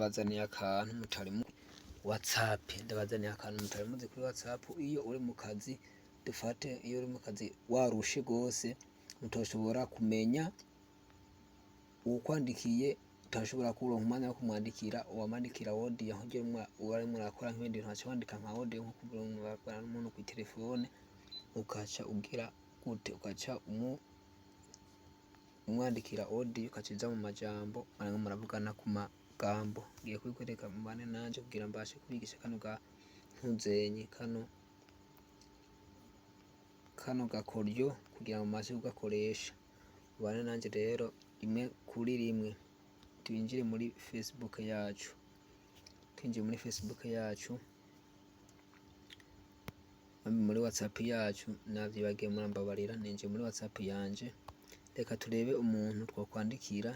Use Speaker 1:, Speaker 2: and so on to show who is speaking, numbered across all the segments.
Speaker 1: bazaniye akantu mutari mu WhatsApp, ndabazaniye akantu mutari muzi kuri WhatsApp. Iyo uri mu kazi, dufate iyo uri mu kazi warushe gose, mutoshobora kumenya uwukwandikiye, utashobora kuronka umwanya wo kumwandikira, uwamwandikira audio kugira uwari murakora nk'ibindi bintu waca wandika nka audio nko kuvugana n'umuntu kuri telefone, ukaca ugira gute, ukaca umwandikira audio, ukaca uja mu majambo muravugana ku magambo. Ngiye kubikwereka mubane nanje kugira mbashe kubigisha kano ntuzenya kano gakoryo kugira ngo mubashe kugakoresha. Mubane nanje rero rimwe kuri rimwe. Twinjire muri Facebook yacu. Twinjiye muri Facebook yacu, muri WhatsApp yacu navyibagiye murambabarira. Ninjiye muri WhatsApp yanje, reka turebe umuntu twokwandikira,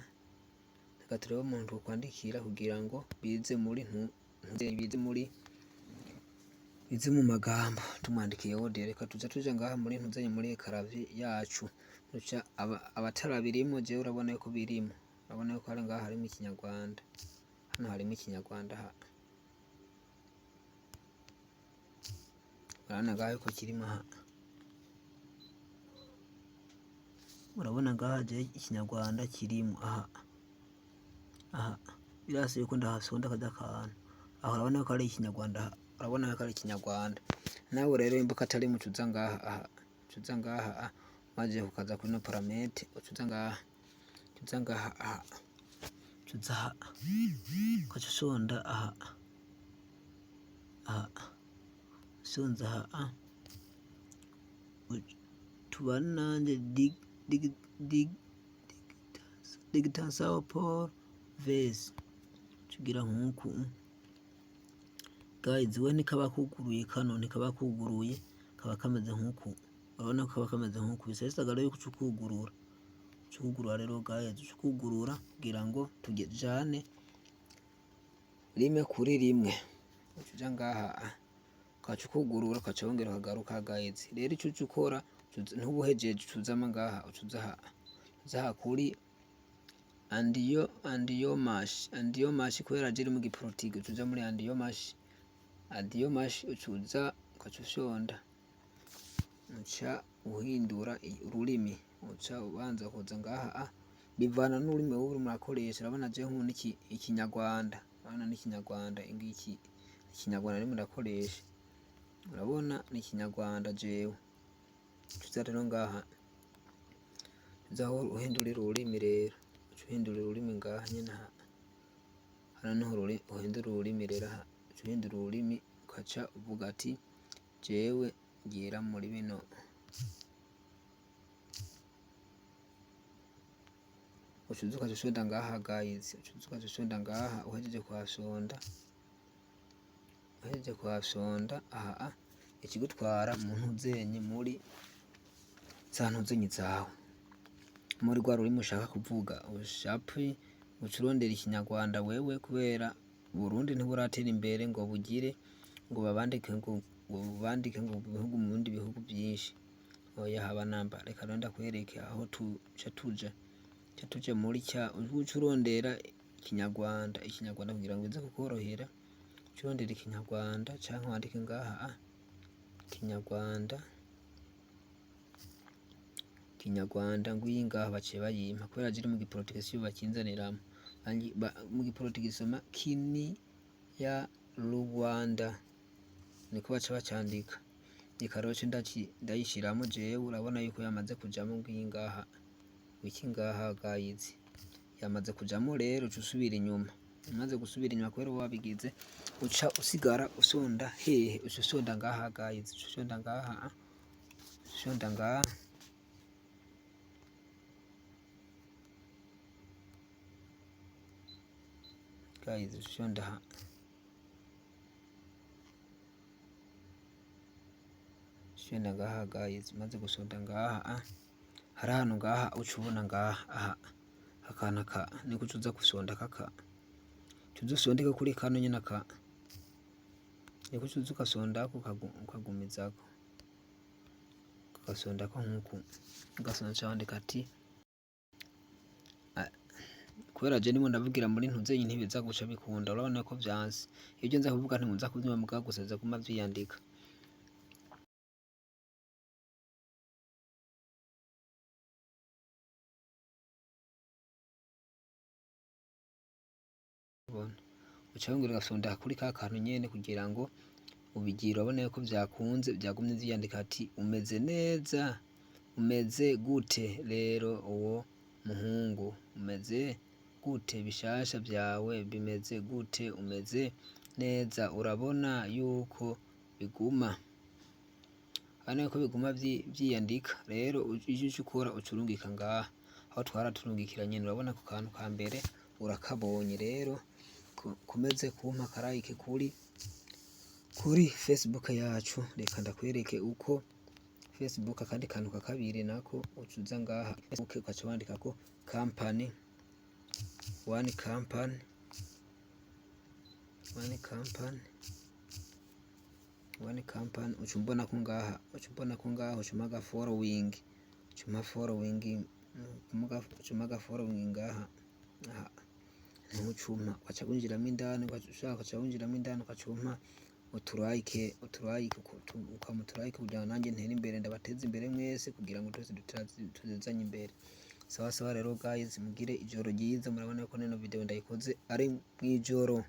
Speaker 1: kugira ngo bize mu magambo tumwandikiye audio. Reka tuja ngaha muri ntuzenya muri ekaravi yacu, duca abatarabirimwo, jewe urabona yuko birimo, urabona yuko hari ngaha harimo ikinyarwanda, hano harimo ikinyarwanda, urabona ngaha yuko kirimo urabona ngaha je ikinyarwanda kirimo aha birase yuko ndahasonda kada kantu aho, urabona ko ari ikinyarwanda, urabona ko ari ikinyarwanda. Nawe rero imbuka atari mu cuza ngaha maze ukaza kuri no paramete, ucuza ngaha ukaca usonda sonza tubane nanje digitation pour vase tugira nkuku. Guys, we nikaba kuguruye, kano nikaba kuguruye, kaba kameze nkuku, urabona ko kaba kameze nkuku, bisesagara yuko cukugurura rero guys, cukugurura kugira ngo tujane rimwe kuri rimwe. Ucuja ngaha ukaca ukugurura, ukaca wongera ukagaruka guys. Rero ico ukora ntubuhejeje, ucuzama ngaha, ucuza kuri andiomash kubera jiri mu giporotigi, ucuja muri andiomash, ucuza ukaca ushonda, uca uhindura ururimi, uca ubanza kuza ngaha bivana n'ururimi wowe urimo urakoresha. Urabona je nk'ubu ikinyarwanda, urabona n'ikinyarwanda, ingiki ikinyarwanda arimo ndakoresha, urabona ni ikinyarwanda jewe. Ucuza rero ngaha uzaho uhindurira ururimi, rero uca uhindurira ururimi ngaha nyene hano niho uhindura ururimi rero, uca uhindura ururimi ukaca uvuga ati jewe ngira muri bino, ucuza ukaca usonda ngaha guys, ucuza ukaca usonda ngaha. Uhejeje kuhasonda aha ikigutwara mu ntuzenye muri za ntuzenye zawe, muri rwa rurimi ushaka kuvuga. Ushapi ucurondera ikinyarwanda wewe, kubera Burundi ntiburatera imbere ngo bugire ngo babandike ngo mu bindi bihugu byinshi, oya haba namba. Reka rero ndakwereke aho tuja muri ucurondera ikinyarwanda kugira ngo bize kukorohera. Ucurondera ikinyarwanda canke wandike ngaha kinyarwanda ngwiyi ngaha baciye bayimpa, kubera jiri mu giporotugisi bakinzaniramo mu giporotugisi soma kini ya Rwanda, niko baca bacandika. Ikaroce ndayishiramo jewe, urabona yuko yamaze kujamo ngwiyi ngaha, wiki ngaha guys yamaze kujamo. Rero uca usubira inyuma, umaze gusubira inyuma kubera wabigize, uca usigara usonda hehe, uca usonda ngaha guys, uca usonda ngaha, usonda ngaha guys, usonda ngaha guys. Maze gusonda ngaha hari ahantu ngaha uca ubona ngaha akana niko ucuza gusonda tuzi usondeke kuri kano nyene niko ucuza ugasondako ukagumizako, ugasondako nkuku, ugasonda uca wandika ati kubera je ndimo ndavugira muri ntuzenyi ntibiza guca bikunda, urabona ko vyanse. Ivyo nza kuvuga ntimuza kuvyumva mugabo gusa biza kuguma vyiyandika. Uca wongera ugafyonda kuri ka kantu nyene kugira ngo ubigire, urabona ko vyakunze vyagumye vyiyandika ati umeze neza, umeze gute rero uwo muhungu, umeze gute, bishasha vyawe bimeze gute, umeze neza, urabona yuko biguma, urabona ko biguma vyiyandika. Rero ico uca ukora uca urungika ngaha aho twaraturungikira nyene, urabona ku kantu ka mbere urakabonye. Rero komeze kumpa akarayike kuri Facebook yacu, reka ndakwereke uko Facebook. Akandi kantu ka kabiri nako uca uza ngaha Facebook ugaca wandikako company, one company, uca umbonako ngaha, uca umpa agafollowing, uca umpa following ngaha ntucuma, ugaca winjiramwo indani, ugaca winjiramwo indani ugaca umpa uturayike ukampa uturayike kugira ngo nanje ntere imbere, ndabateze imbere mwese kugira ngo twese tuzezanye imbere. Sawa sawa rero guys, mugire ijoro ryiza. Murabona ko nino video ndayikoze ari mwijoro.